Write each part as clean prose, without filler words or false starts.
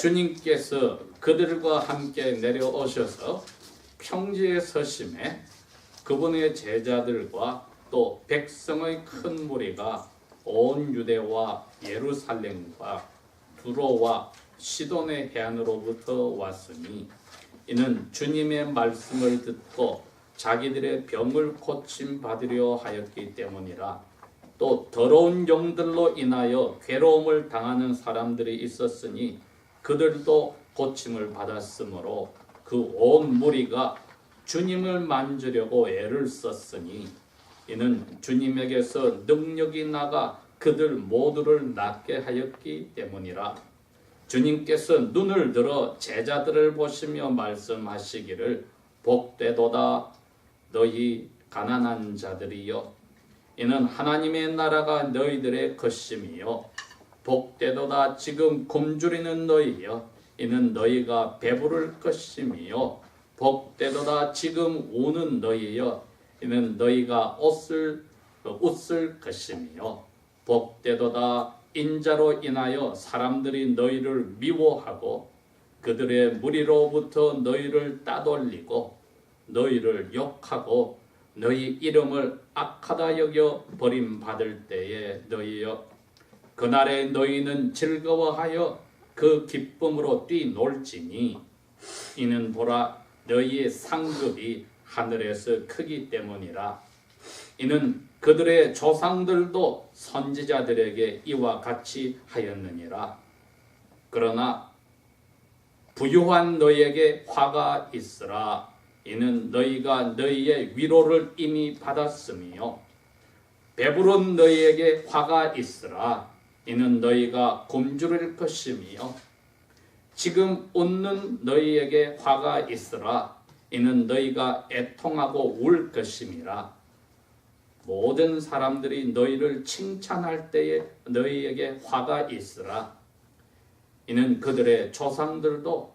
주님께서 그들과 함께 내려오셔서 평지에 서심에 그분의 제자들과 또 백성의 큰 무리가 온 유대와 예루살렘과 두로와 시돈의 해안으로부터 왔으니 이는 주님의 말씀을 듣고 자기들의 병을 고침 받으려 하였기 때문이라. 또 더러운 영들로 인하여 괴로움을 당하는 사람들이 있었으니 그들도 고침을 받았으므로 그 온 무리가 주님을 만지려고 애를 썼으니 이는 주님에게서 능력이 나가 그들 모두를 낫게 하였기 때문이라. 주님께서 눈을 들어 제자들을 보시며 말씀하시기를 복되도다 너희 가난한 자들이여 이는 하나님의 나라가 너희들의 것임이요 복되도다 지금 굶주리는 너희여 이는 너희가 배부를 것임이요 복되도다 지금 우는 너희여 이는 너희가 웃을 것임이요 복되도다 인자로 인하여 사람들이 너희를 미워하고 그들의 무리로부터 너희를 따돌리고 너희를 욕하고 너희 이름을 악하다 여겨 버림받을 때에 너희여 그날에 너희는 즐거워하여 그 기쁨으로 뛰놀지니 이는 보라 너희의 상급이 하늘에서 크기 때문이라. 이는 그들의 조상들도 선지자들에게 이와 같이 하였느니라. 그러나 부유한 너희에게 화가 있으라. 이는 너희가 너희의 위로를 이미 받았으며 배부른 너희에게 화가 있으라. 이는 너희가 굶주릴 것이며 지금 웃는 너희에게 화가 있으라. 이는 너희가 애통하고 울 것임이라. 모든 사람들이 너희를 칭찬할 때에 너희에게 화가 있으라. 이는 그들의 조상들도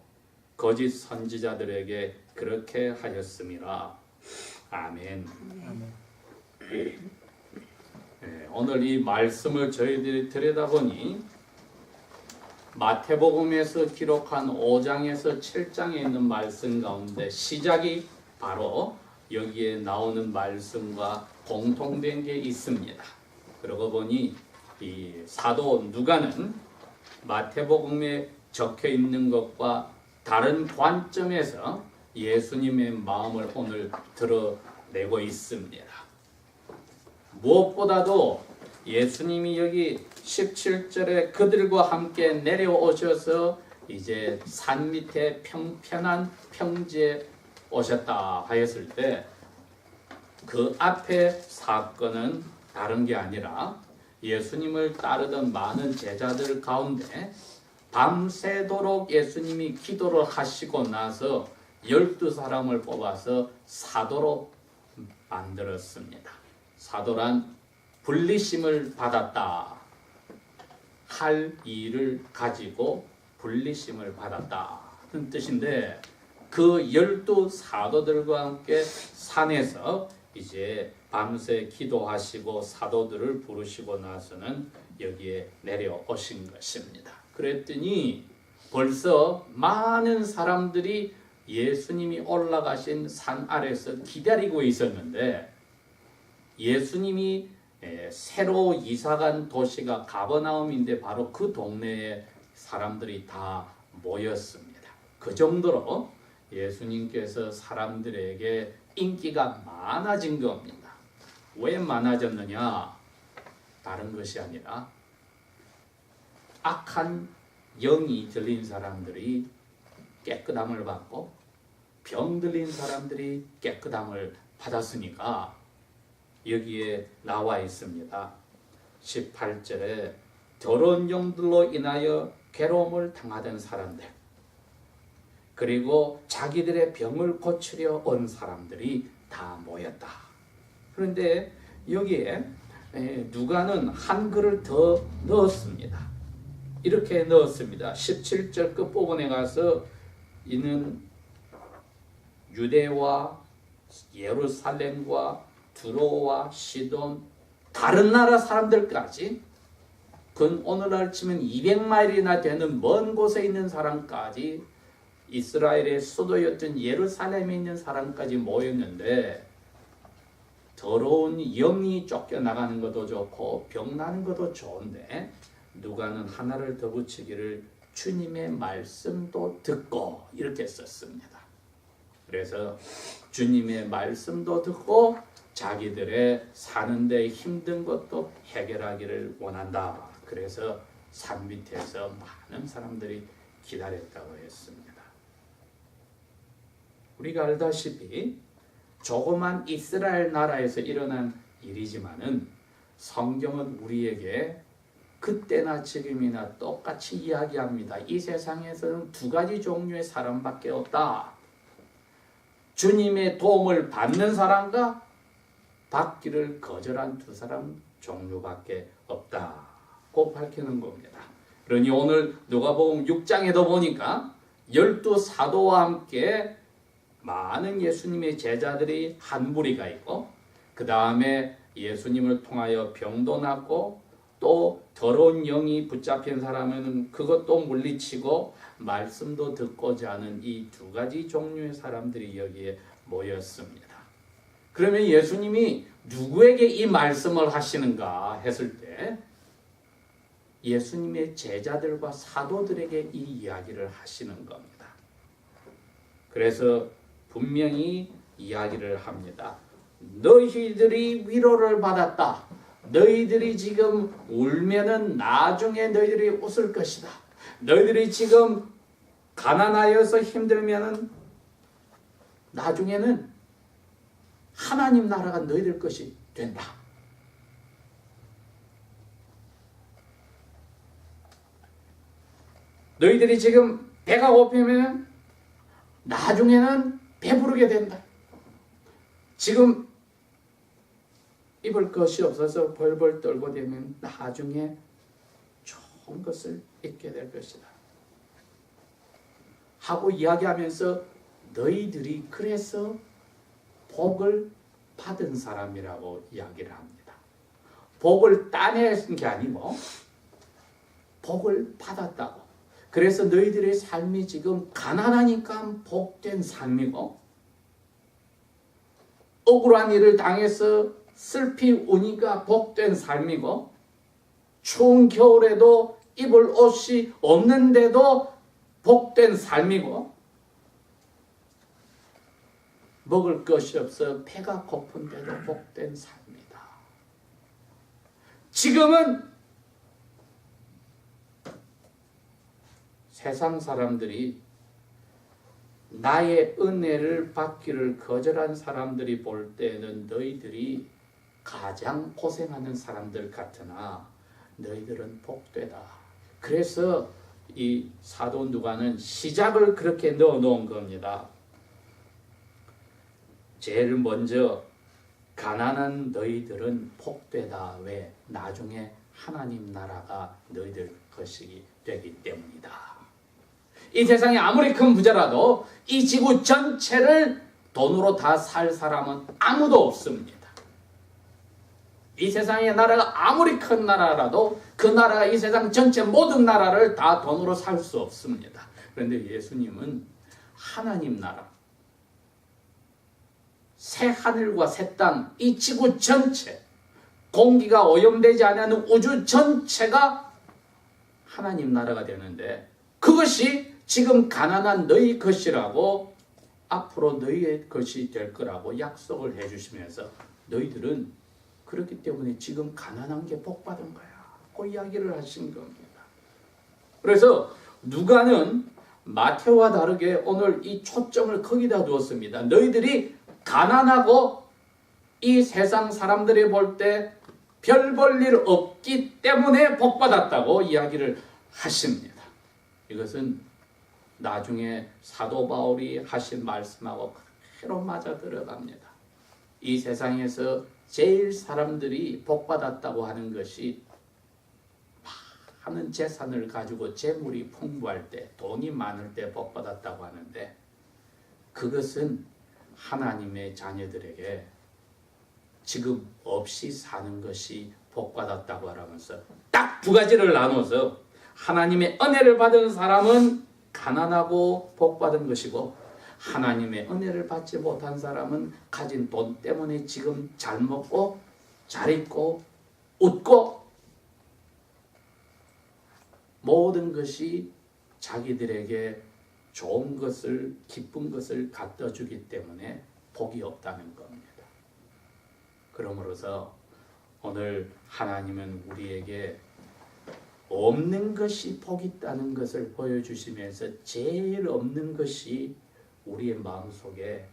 거짓 선지자들에게 그렇게 하였음이라. 아멘. 오늘 이 말씀을 저희들이 들여다보니 마태복음에서 기록한 5장에서 7장에 있는 말씀 가운데 시작이 바로 여기에 나오는 말씀과 공통된 게 있습니다. 그러고 보니 이 사도 누가는 마태복음에 적혀 있는 것과 다른 관점에서 예수님의 마음을 오늘 드러내고 있습니다. 무엇보다도 예수님이 여기 17절에 그들과 함께 내려오셔서 이제 산 밑에 평편한 평지에 오셨다 하였을 때 그 앞에 사건은 다른 게 아니라 예수님을 따르던 많은 제자들 가운데 밤새도록 예수님이 기도를 하시고 나서 12사람을 뽑아서 사도로 만들었습니다. 사도란 분리심을 받았다. 할 일을 가지고 분리심을 받았다는 뜻인데 그 12사도들과 함께 산에서 이제 밤새 기도하시고 사도들을 부르시고 나서는 여기에 내려오신 것입니다. 그랬더니 벌써 많은 사람들이 예수님이 올라가신 산 아래서 기다리고 있었는데 예수님이 새로 이사간 도시가 가버나움인데 바로 그 동네에 사람들이 다 모였습니다. 그 정도로 예수님께서 사람들에게 인기가 많아진 겁니다. 왜 많아졌느냐? 다른 것이 아니라 악한 영이 들린 사람들이 깨끗함을 받고 병 들린 사람들이 깨끗함을 받았으니까 여기에 나와 있습니다. 18절에 더러운 영들로 인하여 괴로움을 당하던 사람들 그리고 자기들의 병을 고치려 온 사람들이 다 모였다. 그런데 여기에 누가는 한 글을 더 넣었습니다. 이렇게 넣었습니다. 17절 끝부분에 가서 이는 유대와 예루살렘과 두로와 시돈 다른 나라 사람들까지 그 오늘날 치면 200마일이나 되는 먼 곳에 있는 사람까지, 이스라엘의 수도였던 예루살렘에 있는 사람까지 모였는데, 더러운 영이 쫓겨나가는 것도 좋고 병나는 것도 좋은데, 누가는 하나를 더 붙이기를 주님의 말씀도 듣고 이렇게 썼습니다. 그래서 주님의 말씀도 듣고 자기들의 사는데 힘든 것도 해결하기를 원한다. 그래서 산 밑에서 많은 사람들이 기다렸다고 했습니다. 우리가 알다시피 조그만 이스라엘 나라에서 일어난 일이지만은 성경은 우리에게 그때나 지금이나 똑같이 이야기합니다. 이 세상에서는 두 가지 종류의 사람밖에 없다. 주님의 도움을 받는 사람과 받기를 거절한 두 사람 종류밖에 없다고 밝히는 겁니다. 그러니 오늘 누가복음 6장에도 보니까 12사도와 함께 많은 예수님의 제자들이 한 무리가 있고, 그 다음에 예수님을 통하여 병도 낫고, 또 더러운 영이 붙잡힌 사람은 그것도 물리치고 말씀도 듣고자 하는 이 두 가지 종류의 사람들이 여기에 모였습니다. 그러면 예수님이 누구에게 이 말씀을 하시는가 했을 때 예수님의 제자들과 사도들에게 이 이야기를 하시는 겁니다. 그래서 분명히 이야기를 합니다. 너희들이 위로를 받았다. 너희들이 지금 울면은 나중에 너희들이 웃을 것이다. 너희들이 지금 가난하여서 힘들면은 나중에는 하나님 나라가 너희들 것이 된다. 너희들이 지금 배가 고프면 나중에는 배부르게 된다. 지금 입을 것이 없어서 벌벌 떨고 되면 나중에 좋은 것을 잊게 될 것이다. 하고 이야기하면서 너희들이 그래서 복을 받은 사람이라고 이야기를 합니다. 복을 따내는 게 아니고 복을 받았다고. 그래서 너희들의 삶이 지금 가난하니까 복된 삶이고, 억울한 일을 당해서 슬피 우니까 복된 삶이고, 추운 겨울에도 입을 옷이 없는데도 복된 삶이고, 먹을 것이 없어 배가 고픈데도 복된 삶이다. 지금은 세상 사람들이 나의 은혜를 받기를 거절한 사람들이 볼 때는 너희들이 가장 고생하는 사람들 같으나 너희들은 복되다. 그래서 이 사도 누가는 시작을 그렇게 넣어 놓은 겁니다. 제일 먼저 가난한 너희들은 복되다. 왜? 나중에 하나님 나라가 너희들 것이 되기 때문이다. 이 세상에 아무리 큰 부자라도 이 지구 전체를 돈으로 다 살 사람은 아무도 없습니다. 이 세상의 나라가 아무리 큰 나라라도 그 나라가 이 세상 전체 모든 나라를 다 돈으로 살 수 없습니다. 그런데 예수님은 하나님 나라, 새 하늘과 새 땅, 이 지구 전체, 공기가 오염되지 않는 우주 전체가 하나님 나라가 되는데, 그것이 지금 가난한 너희 것이라고, 앞으로 너희의 것이 될 거라고 약속을 해주시면서 너희들은 그렇기 때문에 지금 가난한 게 복받은 거야. 그 이야기를 하신 겁니다. 그래서 누가는 마태와 다르게 오늘 이 초점을 거기다 두었습니다. 너희들이 가난하고 이 세상 사람들이 볼 때 별 볼 일 없기 때문에 복받았다고 이야기를 하십니다. 이것은 나중에 사도 바울이 하신 말씀하고 그대로 맞아 들어갑니다. 이 세상에서 제일 사람들이 복받았다고 하는 것이 많은 재산을 가지고 재물이 풍부할 때, 돈이 많을 때 복받았다고 하는데, 그것은 하나님의 자녀들에게 지금 없이 사는 것이 복받았다고 하면서 딱 두 가지를 나눠서 하나님의 은혜를 받은 사람은 가난하고 복받은 것이고 하나님의 은혜를 받지 못한 사람은 가진 돈 때문에 지금 잘 먹고 잘 입고 웃고 모든 것이 자기들에게 좋은 것을 기쁜 것을 갖다 주기 때문에 복이 없다는 겁니다. 그러므로서 오늘 하나님은 우리에게 없는 것이 복이 있다는 것을 보여주시면서 제일 없는 것이 우리의 마음속에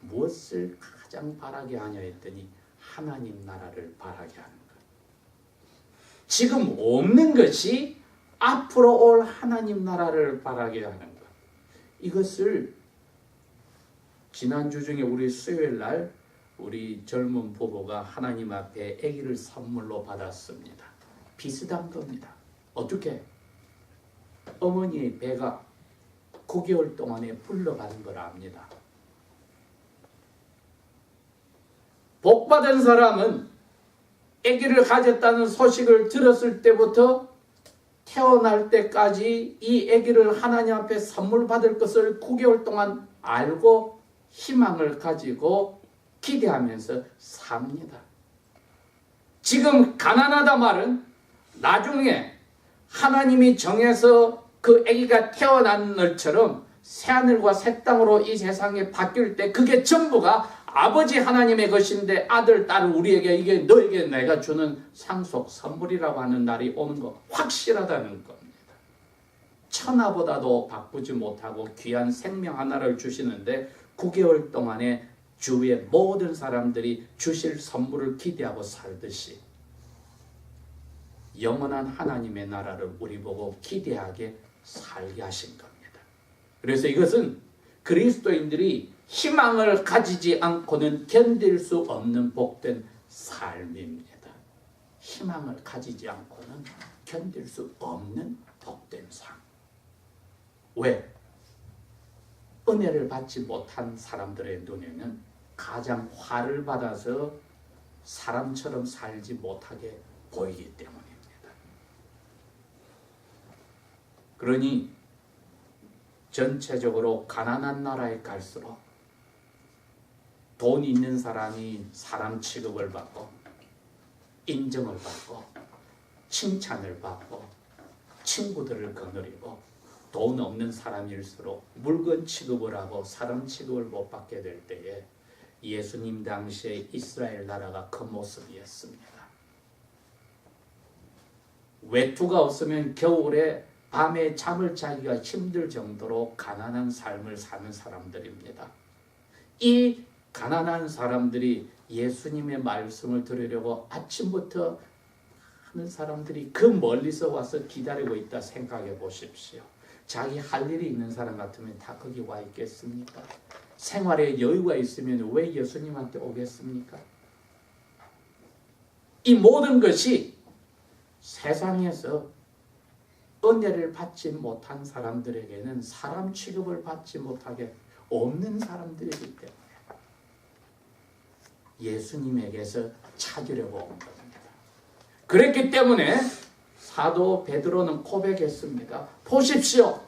무엇을 가장 바라게 하냐 했더니 하나님 나라를 바라게 하는 것. 지금 없는 것이 앞으로 올 하나님 나라를 바라게 하는 것. 이것을 지난주 중에 우리 수요일 날 우리 젊은 부부가 하나님 앞에 아기를 선물로 받았습니다. 비슷한 겁니다. 어떻게? 어머니의 배가 9개월 동안에 불러가는 걸 압니다. 복받은 사람은 아기를 가졌다는 소식을 들었을 때부터 태어날 때까지 이 아기를 하나님 앞에 선물 받을 것을 9개월 동안 알고 희망을 가지고 기대하면서 삽니다. 지금 가난하다 말은 나중에 하나님이 정해서 그 아기가 태어난 날처럼 새하늘과 새 땅으로 이 세상에 바뀔 때 그게 전부가 아버지 하나님의 것인데 아들, 딸 우리에게 이게 너에게 내가 주는 상속 선물이라고 하는 날이 오는 거 확실하다는 겁니다. 천하보다도 바꾸지 못하고 귀한 생명 하나를 주시는데 9개월 동안에 주위의 모든 사람들이 주실 선물을 기대하고 살듯이 영원한 하나님의 나라를 우리 보고 기대하게 살게 하신 겁니다. 그래서 이것은 그리스도인들이 희망을 가지지 않고는 견딜 수 없는 복된 삶입니다. 희망을 가지지 않고는 견딜 수 없는 복된 삶. 왜? 은혜를 받지 못한 사람들의 눈에는 가장 화를 받아서 사람처럼 살지 못하게 보이기 때문입니다. 그러니 전체적으로 가난한 나라에 갈수록 돈 있는 사람이 사람 취급을 받고 인정을 받고 칭찬을 받고 친구들을 거느리고 돈 없는 사람일수록 물건 취급을 하고 사람 취급을 못 받게 될 때에 예수님 당시에 이스라엘 나라가 그 모습이었습니다. 외투가 없으면 겨울에 밤에 잠을 자기가 힘들 정도로 가난한 삶을 사는 사람들입니다. 이 가난한 사람들이 예수님의 말씀을 들으려고 아침부터 하는 사람들이 그 멀리서 와서 기다리고 있다 생각해 보십시오. 자기 할 일이 있는 사람 같으면 다 거기 와 있겠습니까? 생활에 여유가 있으면 왜 예수님한테 오겠습니까? 이 모든 것이 세상에서 은혜를 받지 못한 사람들에게는 사람 취급을 받지 못하게 없는 사람들이기 때문에 예수님에게서 찾으려고 온 겁니다. 그랬기 때문에 사도 베드로는 고백했습니다. 보십시오.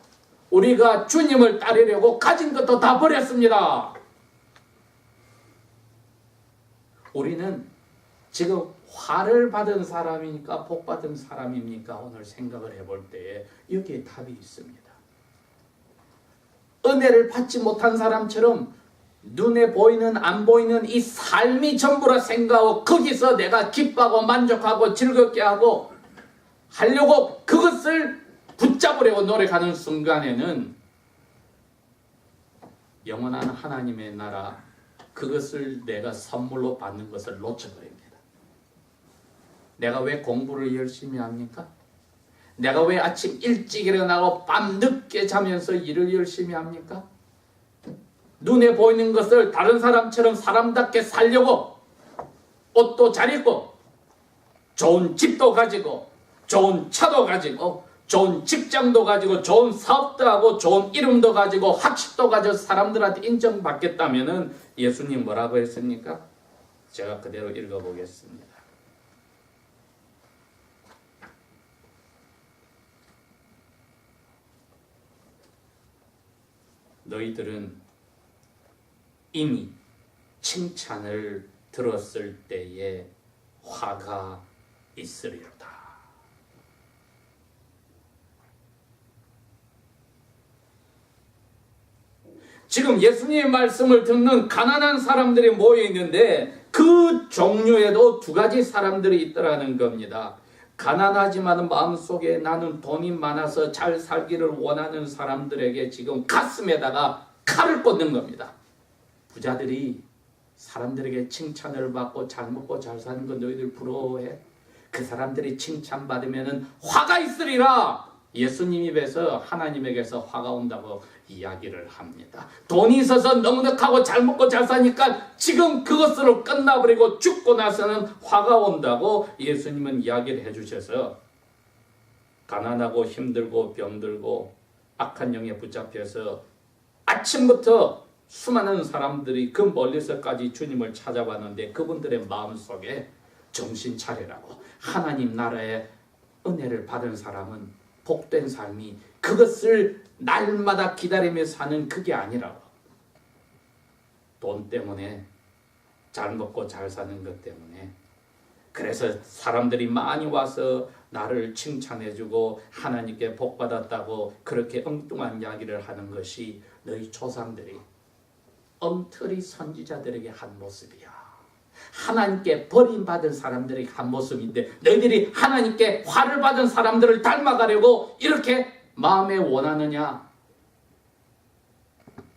우리가 주님을 따르려고 가진 것도 다 버렸습니다. 우리는 지금 화를 받은 사람이니까 복 받은 사람입니까? 오늘 생각을 해볼 때에 여기에 답이 있습니다. 은혜를 받지 못한 사람처럼 눈에 보이는 안 보이는 이 삶이 전부라 생각하고 거기서 내가 기뻐하고 만족하고 즐겁게 하고 하려고 그것을 붙잡으려고 노력하는 순간에는 영원한 하나님의 나라 그것을 내가 선물로 받는 것을 놓쳐버립니다. 내가 왜 공부를 열심히 합니까? 내가 왜 아침 일찍 일어나고 밤 늦게 자면서 일을 열심히 합니까? 눈에 보이는 것을 다른 사람처럼 사람답게 살려고 옷도 잘 입고 좋은 집도 가지고 좋은 차도 가지고 좋은 직장도 가지고 좋은 사업도 하고 좋은 이름도 가지고 학식도 가지고 사람들한테 인정받겠다면은 예수님 뭐라고 했습니까? 제가 그대로 읽어보겠습니다. 너희들은 이미 칭찬을 들었을 때에 화가 있으리로다. 지금 예수님의 말씀을 듣는 가난한 사람들이 모여 있는데 그 종류에도 두 가지 사람들이 있더라는 겁니다. 가난하지만 마음속에 나는 돈이 많아서 잘 살기를 원하는 사람들에게 지금 가슴에다가 칼을 꽂는 겁니다. 부자들이 사람들에게 칭찬을 받고 잘 먹고 잘 사는 거 너희들 부러워해? 그 사람들이 칭찬받으면 화가 있으리라. 예수님 입에서 하나님에게서 화가 온다고 이야기를 합니다. 돈이 있어서 넉넉하고 잘 먹고 잘 사니까 지금 그것으로 끝나버리고 죽고 나서는 화가 온다고 예수님은 이야기를 해주셔서 가난하고 힘들고 병들고 악한 영에 붙잡혀서 아침부터 수많은 사람들이 그 멀리서까지 주님을 찾아왔는데 그분들의 마음속에 정신 차리라고, 하나님 나라의 은혜를 받은 사람은 복된 삶이 그것을 날마다 기다리며 사는 그게 아니라고. 돈 때문에 잘 먹고 잘 사는 것 때문에 그래서 사람들이 많이 와서 나를 칭찬해주고 하나님께 복받았다고 그렇게 엉뚱한 이야기를 하는 것이 너희 조상들이 엉터리 선지자들에게 한 모습이야. 하나님께 버림받은 사람들의 한 모습인데 너희들이 하나님께 화를 받은 사람들을 닮아가려고 이렇게 마음에 원하느냐?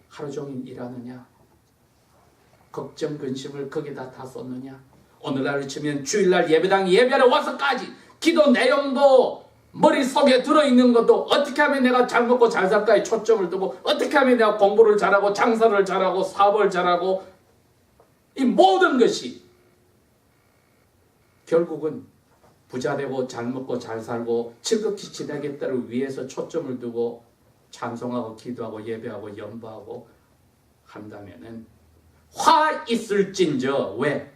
하루 종일 일하느냐? 걱정 근심을 거기다 다 쏟느냐? 오늘날을 치면 주일날 예배당 예배하러 와서까지 기도 내용도 머릿속에 들어있는 것도 어떻게 하면 내가 잘 먹고 잘 살까에 초점을 두고 어떻게 하면 내가 공부를 잘하고 장사를 잘하고 사업을 잘하고 이 모든 것이 결국은 부자 되고 잘 먹고 잘 살고 즐겁게 지내겠다를 위해서 초점을 두고 찬송하고 기도하고 예배하고 연보하고 한다면은 화 있을진저. 왜?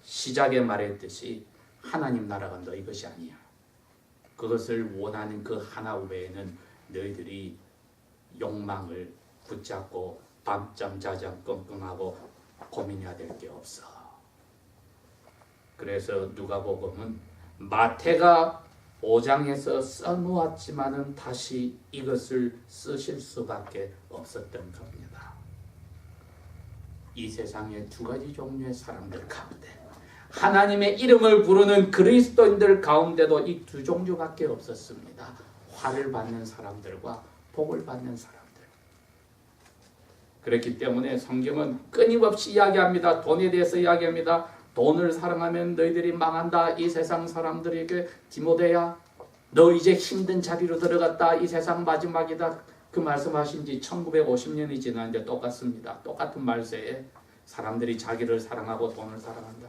시작에 말했듯이 하나님 나라가 너희 것이 아니야. 그것을 원하는 그 하나 외에는 너희들이 욕망을 붙잡고 밤잠 자잠 끙끙하고 고민해야 될 게 없어. 그래서 누가복음은 마태가 5장에서 써놓았지만은 다시 이것을 쓰실 수밖에 없었던 겁니다. 이 세상에 두 가지 종류의 사람들 가운데 하나님의 이름을 부르는 그리스도인들 가운데도 이 두 종류밖에 없었습니다. 화를 받는 사람들과 복을 받는 사람들. 그렇기 때문에 성경은 끊임없이 이야기합니다. 돈에 대해서 이야기합니다. 돈을 사랑하면 너희들이 망한다. 이 세상 사람들에게 디모데야, 너 이제 힘든 자리로 들어갔다. 이 세상 마지막이다. 그 말씀하신 지 1950년이 지났는데 똑같습니다. 똑같은 말세에 사람들이 자기를 사랑하고 돈을 사랑한다.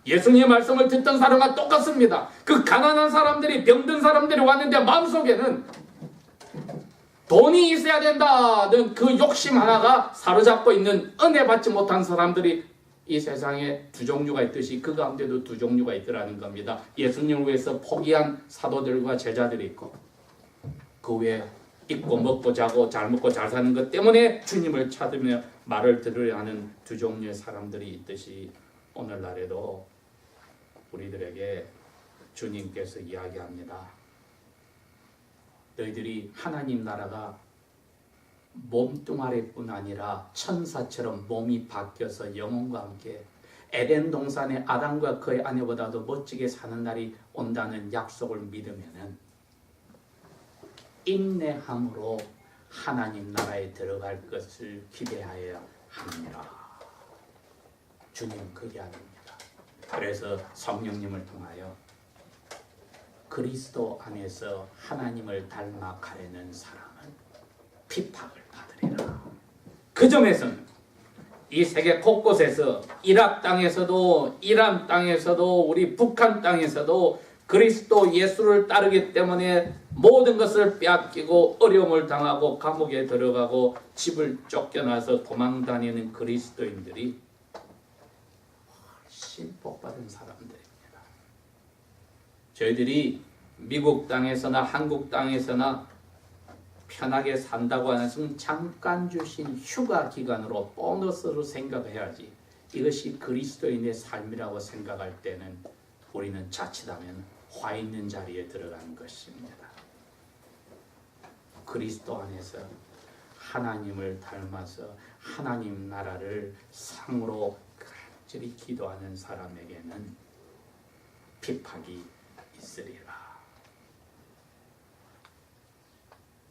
예수님의 말씀을 듣던 사람과 똑같습니다. 그 가난한 사람들이 병든 사람들이 왔는데 마음속에는 돈이 있어야 된다는 그 욕심 하나가 사로잡고 있는 은혜 받지 못한 사람들이 이 세상에 두 종류가 있듯이 그 가운데도 두 종류가 있더라는 겁니다. 예수님을 위해서 포기한 사도들과 제자들이 있고 그 외에 입고 먹고 자고 잘 먹고 잘 사는 것 때문에 주님을 찾으며 말을 들으려 하는 두 종류의 사람들이 있듯이 오늘날에도 우리들에게 주님께서 이야기합니다. 너희들이 하나님 나라가 몸뚱아리뿐 아니라 천사처럼 몸이 바뀌어서 영혼과 함께 에덴 동산의 아담과 그의 아내보다도 멋지게 사는 날이 온다는 약속을 믿으면은 인내함으로 하나님 나라에 들어갈 것을 기대하여야 합니다. 주님 그게 아닙니다. 그래서 성령님을 통하여 그리스도 안에서 하나님을 닮아 가려는 사람은 핍박을 받으리라. 그 점에서는 이 세계 곳곳에서 이락 땅에서도 이란 땅에서도 우리 북한 땅에서도 그리스도 예수를 따르기 때문에 모든 것을 빼앗기고 어려움을 당하고 감옥에 들어가고 집을 쫓겨나서 도망다니는 그리스도인들이 훨씬 복받은 사람들입니다. 저희들이 미국 땅에서나 한국 땅에서나 편하게 산다고 하는 것은 잠깐 주신 휴가 기간으로 보너스로 생각해야지, 이것이 그리스도인의 삶이라고 생각할 때는 우리는 자칫하면 화 있는 자리에 들어가는 것입니다. 그리스도 안에서 하나님을 닮아서 하나님 나라를 상으로 간절히 기도하는 사람에게는 핍박이 있으리라.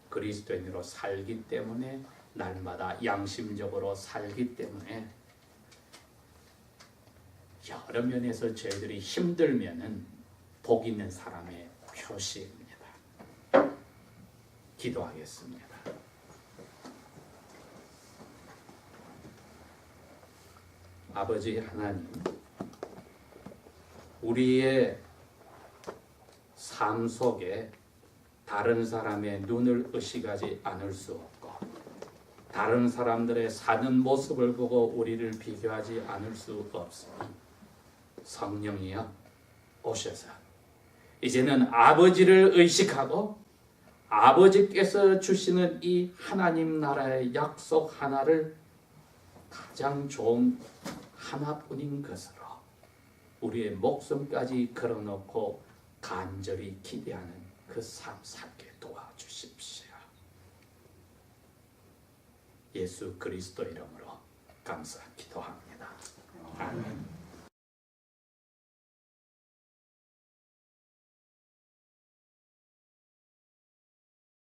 그리스도인으로 살기 때문에, 날마다 양심적으로 살기 때문에 여러 면에서 저희들이 힘들면은 복 있는 사람의 표시입니다. 기도하겠습니다. 아버지 하나님, 우리의 삶 속에 다른 사람의 눈을 의식하지 않을 수 없고, 다른 사람들의 사는 모습을 보고 우리를 비교하지 않을 수 없으니, 성령이여 오셔서 이제는 아버지를 의식하고 아버지께서 주시는 이 하나님 나라의 약속 하나를 가장 좋은 하나뿐인 것으로 우리의 목숨까지 걸어놓고 간절히 기대하는 그 삶 살게 도와주십시오. 예수 그리스도 이름으로 감사 기도합니다. 아멘.